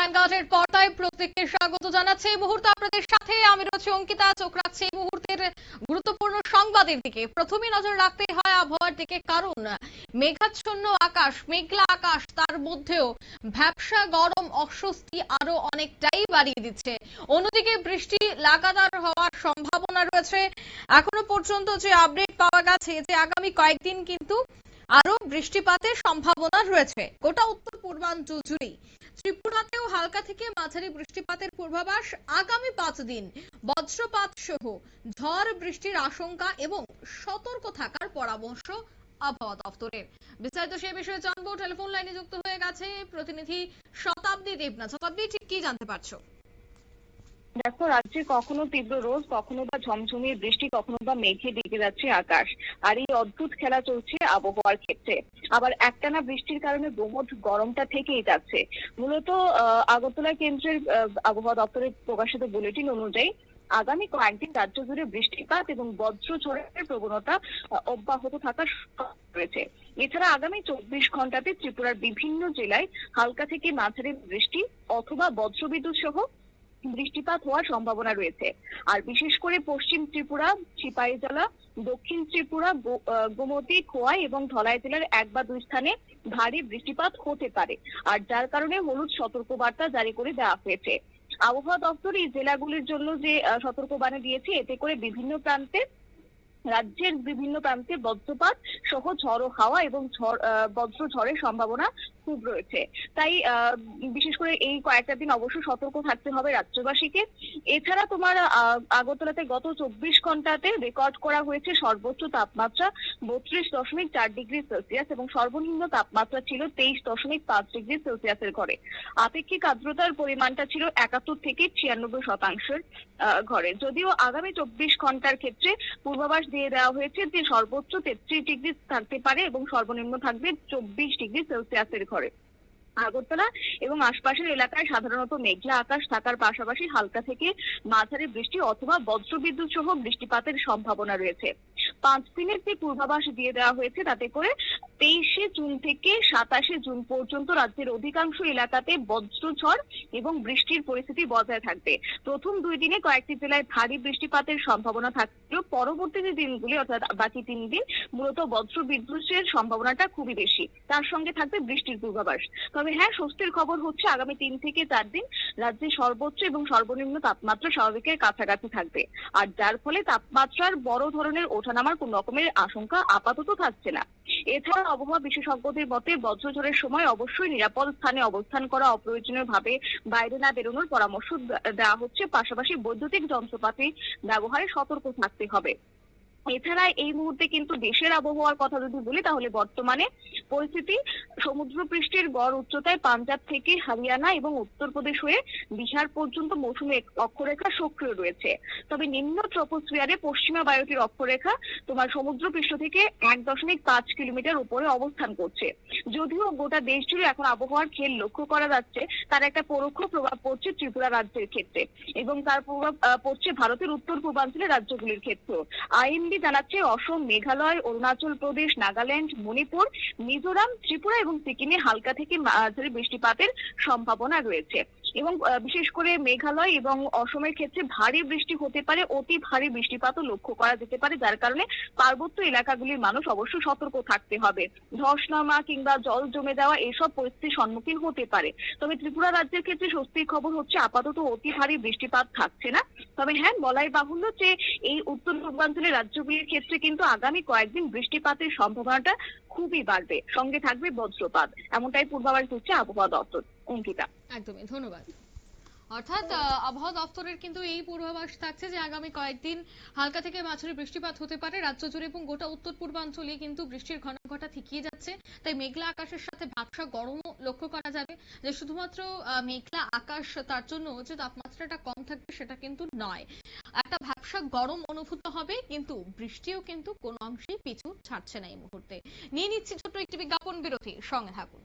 ভ্যানগার্ডের পর্দায় প্রত্যেককে স্বাগত জানাচ্ছি। এই মুহূর্তে আপনাদের সাথে আমি রয়েছি অঙ্কিতা। চোখ রাখছি এই মুহূর্তের গুরুত্বপূর্ণ সংবাদের দিকে। প্রথমেই নজর রাখতে হয় আবহাওয়ার দিকে, কারণ মেঘাচ্ছন্ন আকাশ, মেঘলা আকাশ, তার মধ্যেও ভ্যাপসা গরম অস্বস্তি আরো অনেকটাই বাড়িয়ে দিচ্ছে। অন্যদিকে বৃষ্টি লাগাতার হওয়ার সম্ভাবনা রয়েছে। এখনো পর্যন্ত যে আপডেট পাওয়া গেছে যে আগামী কয়েকদিন কিন্তু আরো বৃষ্টিপাতের সম্ভাবনা রয়েছে গোটা উত্তর পূর্বাঞ্চল জুড়েই। ত্রিপুরাতেও হালকা থেকে মাঝারি বৃষ্টিপাতের পূর্বাভাস। আগামী 5 দিন বজ্রপাত সহ ঝড় বৃষ্টির আশঙ্কা এবং সতর্ক থাকার পরামর্শ আবহাওয়া দপ্তরের। বিস্তারিত সে বিষয়ে জানবো। টেলিফোন লাইনে যুক্ত হয়ে গেছে প্রতিনিধি শতাব্দী দেবনাথ। শতাব্দী, ঠিক কি জানতে পারছো? দেখো, রাজ্যে কখনো তীব্র রোদ, কখনো বা ঝমঝমিয়ে বৃষ্টি, কখনো বা মেঘে ঢেকে যাচ্ছে আকাশ। আর এই অদ্ভুত খেলা চলছে আবহাওয়ার ক্ষেত্রে। আবার একটানা বৃষ্টির কারণে গুমোট গরমটা থেকেই যাচ্ছে। মূলত আগরতলা কেন্দ্রের আবহাওয়া দপ্তরের প্রকাশিত বুলেটিন অনুযায়ী আগামী কয়েকদিন রাজ্য জুড়ে বৃষ্টিপাত এবং বজ্র ঝড়ের প্রবণতা অব্যাহত থাকার সম্ভাবনা রয়েছে। এছাড়া আগামী 24 ঘন্টাতে ত্রিপুরার বিভিন্ন জেলায় হালকা থেকে মাঝারি বৃষ্টি অথবা বজ্রবিদ্যুৎ সহ বৃষ্টিপাত হওয়ার সম্ভাবনা রয়েছে। আর বিশেষ করে পশ্চিম ত্রিপুরা, সিপাহীজলা, দক্ষিণ ত্রিপুরা, গোমতী, খোয়াই এবং ধলাই জেলার 1 বা 2 স্থানে ভারী বৃষ্টিপাত হতে পারে। আর যার কারণে হলুদ সতর্কবার্তা জারি করে দেওয়া হয়েছে। আবহাওয়া দপ্তর এই জেলাগুলির জন্য যে সতর্কবাণী দিয়েছে, এতে করে রাজ্যের বিভিন্ন প্রান্তে বজ্রপাত সহ ঝড়ো হাওয়া এবং বজ্র ঝড়ের সম্ভাবনা খুব রয়েছে। তাই বিশেষ করে এই কয়েকটা দিন অবশ্যই সতর্ক থাকতে হবে রাজ্যবাসীকে। এছাড়া তোমার আগরতলাতে গত 24 ঘন্টাতে রেকর্ড করা হয়েছে সর্বোচ্চ তাপমাত্রা 32.4 ডিগ্রি সেলসিয়াস এবং সর্বনিম্ন তাপমাত্রা ছিল 23.5 ডিগ্রি সেলসিয়াসের ঘরে। আপেক্ষিক আর্দ্রতার পরিমাণটা ছিল 71 থেকে 96% ঘরে। যদিও আগামী 24 ঘন্টার ক্ষেত্রে পূর্বাভাস দিয়ে দেওয়া হয়েছে যে সর্বোচ্চ 33 ডিগ্রি থাকতে পারে এবং সর্বনিম্ন থাকবে 24 ডিগ্রি সেলসিয়াসের ঘরে। আগরতলা এবং আশপাশের এলাকায় সাধারণত মেঘলা আকাশ থাকার পাশাপাশি হালকা থেকে মাঝারি বৃষ্টি অথবা বজ্রবিদ্যুৎ সহ বৃষ্টিপাতের সম্ভাবনা রয়েছে। 5 দিনের যে পূর্বাভাস দিয়ে দেওয়া হয়েছে, তাতে করে 23শে জুন থেকে 27শে জুন পর্যন্ত রাজ্যের অধিকাংশ এলাকাতে বজ্রঝড় এবং বৃষ্টির পরিস্থিতি বজায় থাকবে। প্রথম 2 দিনে কয়েকটি জেলায় ভারী বৃষ্টিপাতের সম্ভাবনা থাকলেও পরবর্তী যে দিনগুলি অর্থাৎ বাকি 3 দিন মূলত বজ্রবিদ্যুতের সম্ভাবনাটা খুবই বেশি। তার সঙ্গে থাকবে বৃষ্টির পূর্বাভাস। তবে হ্যাঁ, স্বস্তির খবর হচ্ছে আগামী 3 থেকে 4 দিন রাজ্যে সর্বোচ্চ এবং সর্বনিম্ন তাপমাত্রা স্বাভাবিকের কাছাকাছি থাকবে। আর যার ফলে তাপমাত্রার বড় ধরনের ওঠানামার কোন রকমের আশঙ্কা আপাতত থাকছে না। এছাড়া আবহাওয়া বিশেষজ্ঞদের মতে বজ্রঝড়ের সময় অবশ্যই নিরাপদ স্থানে অবস্থান করা, অপ্রয়োজনীয় ভাবে বাইরে না বেরোনোর পরামর্শ দেওয়া হচ্ছে। পাশাপাশি বৈদ্যুতিক যন্ত্রপাতি ব্যবহারে সতর্ক থাকতে হবে। এছাড়া এই মুহূর্তে কিন্তু দেশের আবহাওয়ার কথা যদি বলি, তাহলে বর্তমানে পরিস্থিতি সমুদ্রপৃষ্ঠের গড় উচ্চতায় পাঞ্জাব থেকে হরিয়ানা এবং উত্তরপ্রদেশ হয়ে বিহার পর্যন্ত মৌসুমী অক্ষরেখা সক্রিয় রয়েছে। তবে নিম্ন ট্রপোস্ফিয়ারে পশ্চিমা বায়ুটির অক্ষরেখা তোমার সমুদ্রপৃষ্ঠ থেকে 1.5 কিলোমিটার উপরে অবস্থান করছে। যদিও গোটা দেশ জুড়ে এখন আবহাওয়ার খেল লক্ষ্য করা যাচ্ছে, তার একটা পরোক্ষ প্রভাব পড়ছে ত্রিপুরা রাজ্যের ক্ষেত্রে এবং তার প্রভাব পড়ছে ভারতের উত্তর পূর্বাঞ্চলের রাজ্যগুলির ক্ষেত্রেও। আইএমডি জানাচ্ছে অসম, মেঘালয়, অরুণাচল প্রদেশ, নাগাল্যান্ড, মণিপুর, মিজোরাম, ত্রিপুরা এবং সিকিমে হালকা থেকে মাঝারি বৃষ্টিপাতের সম্ভাবনা রয়েছে। এবং বিশেষ করে মেঘালয় এবং অসমের ক্ষেত্রে ভারী বৃষ্টি হতে পারে, অতি ভারী বৃষ্টিপাতও লক্ষ্য করা যেতে পারে, যার কারণে পার্বত্য এলাকাগুলির মানুষ অবশ্যই সতর্ক থাকতে হবে। ধস নামা কিংবা জল জমে যাওয়া এসব পরিস্থিতির সম্মুখীন হতে পারে। তবে ত্রিপুরা রাজ্যের ক্ষেত্রে স্বস্তির খবর হচ্ছে আপাতত অতি ভারী বৃষ্টিপাত থাকছে না। তবে হ্যাঁ, বলাই বাহুল্য যে এই উত্তর পূর্বাঞ্চলের রাজ্যগুলির ক্ষেত্রে কিন্তু আগামী কয়েকদিন বৃষ্টিপাতের সম্ভাবনাটা খুবই বাড়বে, সঙ্গে থাকবে বজ্রপাত, এমনটাই পূর্বাভাস দিচ্ছে আবহাওয়া দপ্তর। অঙ্কিতা, একদমই ধন্যবাদ। অর্থাৎ আবহাওয়া দপ্তরের কিন্তু এই পূর্বাভাস থাকছে যে আগামী কয়েকদিন হালকা থেকে মাঝারি বৃষ্টিপাত হতে পারে রাজ্য জুড়ে এবং গোটা উত্তর পূর্বাঞ্চলে কিন্তু বৃষ্টির ঘটা থিকিয়ে যাচ্ছে। তাই মেঘলা আকাশের সাথে ভ্যাপসা গরমও লক্ষ্য করা যাবে। যে শুধুমাত্র মেঘলা আকাশ তার জন্য যে তাপমাত্রাটা কম থাকবে সেটা কিন্তু নয়, একটা ভ্যাপসা গরম অনুভূত হবে, কিন্তু বৃষ্টিও কিন্তু কোনো অংশেই পিছু ছাড়ছে না। এই মুহূর্তে নিয়ে নিচ্ছি ছোট্ট একটি বিজ্ঞাপন বিরতি, সঙ্গে থাকুন।